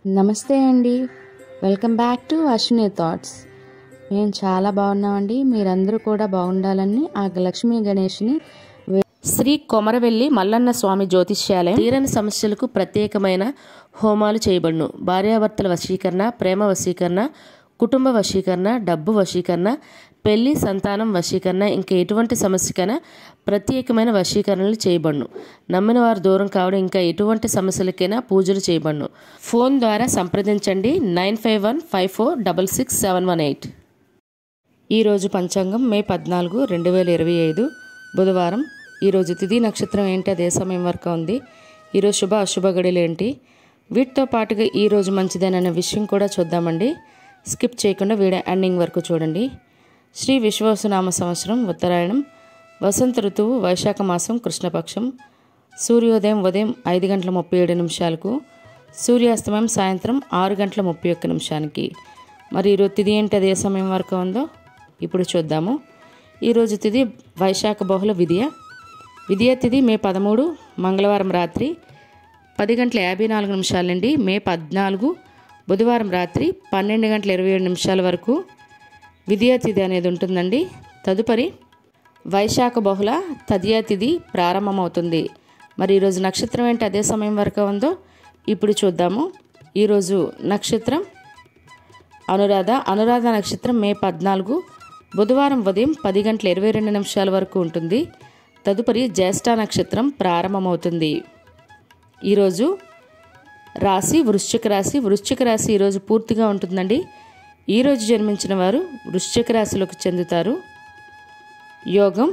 నమస్తే అండి. Welcome back to Ashwini thoughts. మేము చాలా బాగున్నామండి. మీరందరూ కూడా బాగుండాలని ఆ లక్ష్మీ గణేష్ని శ్రీ కొమరవెల్లి మల్లన్న స్వామి జ్యోతిష్యాలయం తీరని సమస్యలకు ప్రత్యేకమైన హోమాలు చేయబడును. భార్యాభర్తల వశీకరణ, ప్రేమ వశీకరణ, కుటుంబ వశీకరణ, డబ్బు వశీకరణ, పెళ్లి, సంతానం వశీకరణ, ఇంకా ఎటువంటి సమస్యకైనా ప్రత్యేకమైన వశీకరణలు చేయబడును. నమ్మిన వారు దూరం కావడం, ఇంకా ఎటువంటి సమస్యలకైనా పూజలు చేయబడును. ఫోన్ ద్వారా సంప్రదించండి 9515466718. ఈరోజు పంచాంగం మే 14, 2025 బుధవారం. ఈరోజు తిథి నక్షత్రం ఏంటి, అదే సమయం వరకు ఉంది. ఈరోజు శుభ అశుభ గడియలు ఏంటి, వీటితో పాటుగా ఈరోజు మంచిదేననే విషయం కూడా చూద్దామండి. స్కిప్ చేయకుండా వీడియో ఎండింగ్ వరకు చూడండి. శ్రీ విశ్వావసునామ సంవత్సరం ఉత్తరాయణం, వసంత ఋతువు, వైశాఖ మాసం, కృష్ణపక్షం. సూర్యోదయం ఉదయం 5:37, సూర్యాస్తమయం సాయంత్రం 6:31. మరి ఈరోజు తిథి ఏంటి, అదే సమయం వరకు ఉందో ఇప్పుడు చూద్దాము. ఈరోజు తిథి వైశాఖ బహుళ విద్య తిథి మే 13 మంగళవారం రాత్రి 10:54 నుండి మే 14 బుధవారం రాత్రి 12:27 వరకు విద్యా తిథి అనేది ఉంటుందండి. తదుపరి వైశాఖ బహుళ తదియా తిథి ప్రారంభమవుతుంది. మరి ఈరోజు నక్షత్రం ఏంటి, అదే సమయం వరకు ఉందో ఇప్పుడు చూద్దాము. ఈరోజు నక్షత్రం అనురాధ నక్షత్రం మే 14 బుధవారం ఉదయం 10:22 వరకు ఉంటుంది. తదుపరి జ్యేష్ఠ నక్షత్రం ప్రారంభమవుతుంది. ఈరోజు రాశి వృశ్చిక రాశి ఈరోజు పూర్తిగా ఉంటుందండి. ఈరోజు జన్మించిన వారు వృశ్చిక రాశిలోకి చెందుతారు. యోగం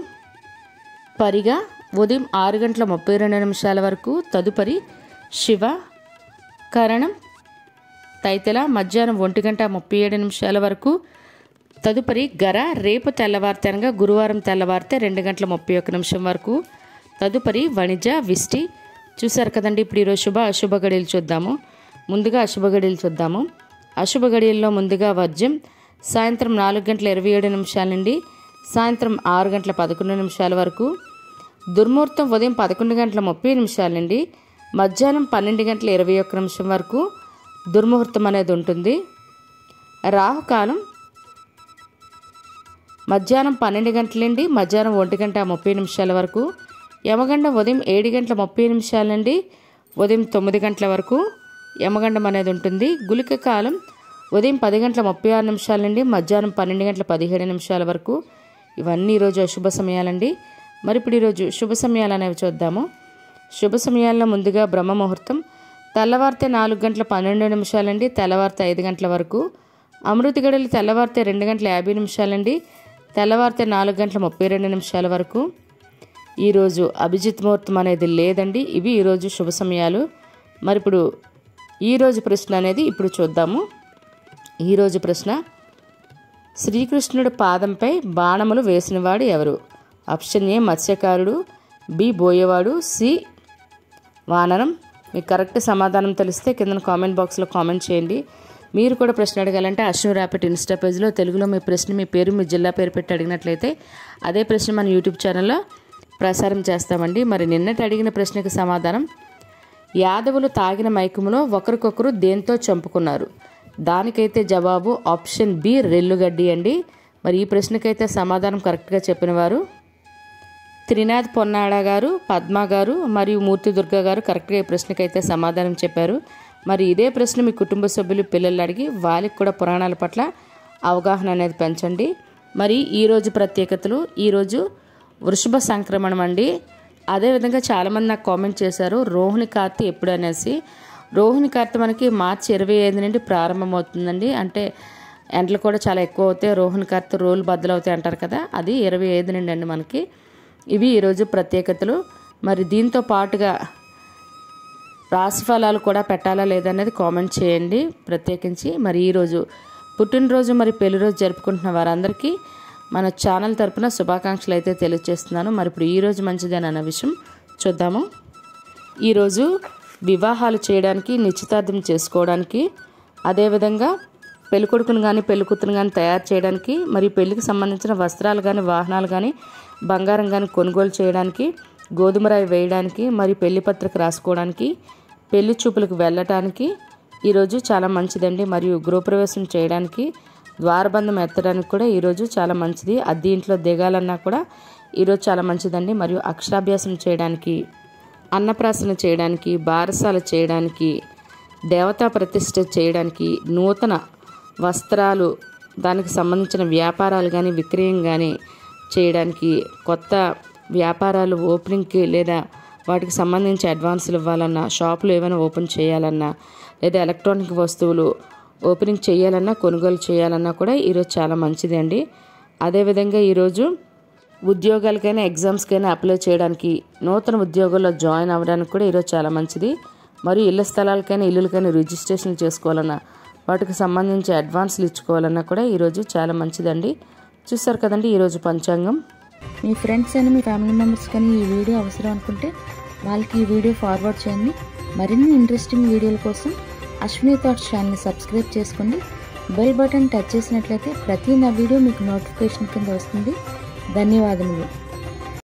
పరిగా ఉదయం 6:32 వరకు, తదుపరి శివ కరణం తైతల మధ్యాహ్నం 1:37 వరకు, తదుపరి గర రేపు తెల్లవారితే అనగా గురువారం తెల్లవారితే 2:31 వరకు, తదుపరి వణిజ విష్టి. చూసారు కదండి. ఇప్పుడు ఈరోజు శుభ అశుభ గడియలు చూద్దాము. ముందుగా అశుభ గడియలు చూద్దాము. అశుభ గడియల్లో ముందుగా వర్జ్యం సాయంత్రం 4:27 నుండి సాయంత్రం 6:11 వరకు, దుర్ముహూర్తం ఉదయం 11:30 నుండి మధ్యాహ్నం 12:21 వరకు దుర్ముహూర్తం అనేది ఉంటుంది. రాహుకాలం మధ్యాహ్నం 12 గంటల నుండి మధ్యాహ్నం 1:30 వరకు, యమగండం ఉదయం 7:30 నుండి ఉదయం 9 గంటల వరకు యమగండం అనేది ఉంటుంది. గుళిక కాలం ఉదయం 10:36 నుండి మధ్యాహ్నం 12:17 వరకు. ఇవన్నీ ఈరోజు అశుభ సమయాలండి. మరి ఇప్పుడు ఈరోజు శుభ సమయాలు అనేవి చూద్దాము. శుభ సమయాల్లో ముందుగా బ్రహ్మ ముహూర్తం తెల్లవారితే 4:12 నుండి తెల్లవారితే 5 గంటల వరకు, అమృత గడియలు తెల్లవారితే 2:50 నుండి తెల్లవారితే 4:32 వరకు. ఈరోజు అభిజిత్ ముహూర్తం అనేది లేదండి. ఇవి ఈరోజు శుభ సమయాలు. మరి ఇప్పుడు ఈరోజు ప్రశ్న అనేది ఇప్పుడు చూద్దాము. ఈరోజు ప్రశ్న, శ్రీకృష్ణుడి పాదంపై బాణములు వేసినవాడు ఎవరు? ఆప్షన్ ఏ మత్స్యకారుడు, బి బోయేవాడు, సి వానరం. మీకు కరెక్ట్ సమాధానం తెలిస్తే కింద కామెంట్ బాక్స్లో కామెంట్ చేయండి. మీరు కూడా ప్రశ్న అడగాలంటే అశ్విని ర్యాపిడ్ ఇన్స్టా పేజ్లో తెలుగులో మీ ప్రశ్న, మీ పేరు, మీ జిల్లా పేరు పెట్టి అడిగినట్లయితే అదే ప్రశ్న మన యూట్యూబ్ ఛానల్లో ప్రసారం చేస్తామండి. మరి నిన్నటి అడిగిన ప్రశ్నకు సమాధానం, యాదవులు తాగిన మైకములో ఒకరికొకరు దేంతో చంపుకున్నారు? దానికైతే జవాబు ఆప్షన్ బి రెల్లుగడ్డి అండి. మరి ఈ ప్రశ్నకైతే సమాధానం కరెక్ట్గా చెప్పిన వారు త్రినాథ్ పొన్నాడ గారు, పద్మ గారు మరియు మూర్తి దుర్గా గారు కరెక్ట్గా ఈ ప్రశ్నకైతే సమాధానం చెప్పారు. మరి ఇదే ప్రశ్న మీ కుటుంబ సభ్యులు, పిల్లలు అడిగి వాళ్ళకి కూడా పురాణాల పట్ల అవగాహన అనేది పెంచండి. మరి ఈరోజు ప్రత్యేకతలు, ఈరోజు వృషభ సంక్రమణం అండి. అదేవిధంగా చాలామంది నాకు కామెంట్ చేశారు రోహిణి కార్తె ఎప్పుడు అనేసి. రోహిణి కార్తె మనకి మార్చి 25 నుండి ప్రారంభమవుతుందండి. అంటే ఎండలు కూడా చాలా ఎక్కువ అవుతాయి, రోహిణి కార్తె రోలు బద్దలవుతాయి అంటారు కదా, అది 25 నుండి అండి మనకి. ఇవి ఈరోజు ప్రత్యేకతలు. మరి దీంతో పాటుగా రాశిఫలాలు కూడా పెట్టాలా లేదనేది కామెంట్ చేయండి ప్రత్యేకించి. మరి ఈరోజు పుట్టినరోజు మరి పెళ్లిరోజు జరుపుకుంటున్న వారందరికీ మన ఛానల్ తరపున శుభాకాంక్షలు అయితే తెలియజేస్తున్నాను. మరి ఇప్పుడు ఈరోజు మంచిదేనన్న విషయం చూద్దాము. ఈరోజు వివాహాలు చేయడానికి, నిశ్చితార్థం చేసుకోవడానికి, అదేవిధంగా పెళ్ళికొడుకును కానీ పెళ్ళికూతురు కానీ తయారు చేయడానికి, మరియు పెళ్లికి సంబంధించిన వస్త్రాలు కానీ, వాహనాలు కానీ, బంగారం కానీ కొనుగోలు చేయడానికి, గోధుమ రాయి వేయడానికి, మరియు పెళ్లి పత్రిక రాసుకోవడానికి, పెళ్లి చూపులకు వెళ్ళటానికి, ఈరోజు చాలా మంచిదండి. మరియు గృహప్రవేశం చేయడానికి, ద్వారబంధం ఎత్తడానికి కూడా ఈరోజు చాలా మంచిది. అద్దె ఇంట్లో దిగాలన్నా కూడా ఈరోజు చాలా మంచిదండి. మరియు అక్షరాభ్యాసం చేయడానికి, అన్నప్రాసన చేయడానికి, బారసాల చేయడానికి, దేవతా ప్రతిష్ఠ చేయడానికి, నూతన వస్త్రాలు, దానికి సంబంధించిన వ్యాపారాలు కానీ విక్రయం కానీ చేయడానికి, కొత్త వ్యాపారాలు ఓపెనింగ్కి లేదా వాటికి సంబంధించి అడ్వాన్సులు ఇవ్వాలన్నా, షాపులు ఏమైనా ఓపెన్ చేయాలన్నా, లేదా ఎలక్ట్రానిక్ వస్తువులు ఓపెనింగ్ చేయాలన్నా, కొనుగోలు చేయాలన్నా కూడా ఈరోజు చాలా మంచిది అండి. అదేవిధంగా ఈరోజు ఉద్యోగాలకైనా ఎగ్జామ్స్కైనా అప్లై చేయడానికి, నూతన ఉద్యోగాల్లో జాయిన్ అవ్వడానికి కూడా ఈరోజు చాలా మంచిది. మరియు ఇళ్ల స్థలాలకైనా ఇల్లులకైనా రిజిస్ట్రేషన్ చేసుకోవాలన్నా, వాటికి సంబంధించి అడ్వాన్స్లు ఇచ్చుకోవాలన్నా కూడా ఈరోజు చాలా మంచిదండి. చూస్తారు కదండి ఈరోజు పంచాంగం. మీ ఫ్రెండ్స్ అయినా మీ ఫ్యామిలీ మెంబర్స్ కానీ ఈ వీడియో అవసరం అనుకుంటే వాళ్ళకి ఈ వీడియో ఫార్వర్డ్ చేయండి. మరిన్ని ఇంట్రెస్టింగ్ వీడియోల కోసం అశ్విని థాట్స్ ఛానల్ని సబ్స్క్రైబ్ చేసుకోండి. బెల్ బటన్ టచ్ చేసినట్లయితే ప్రతి నా వీడియో మీకు నోటిఫికేషన్ కింద వస్తుంది. ధన్యవాదములు.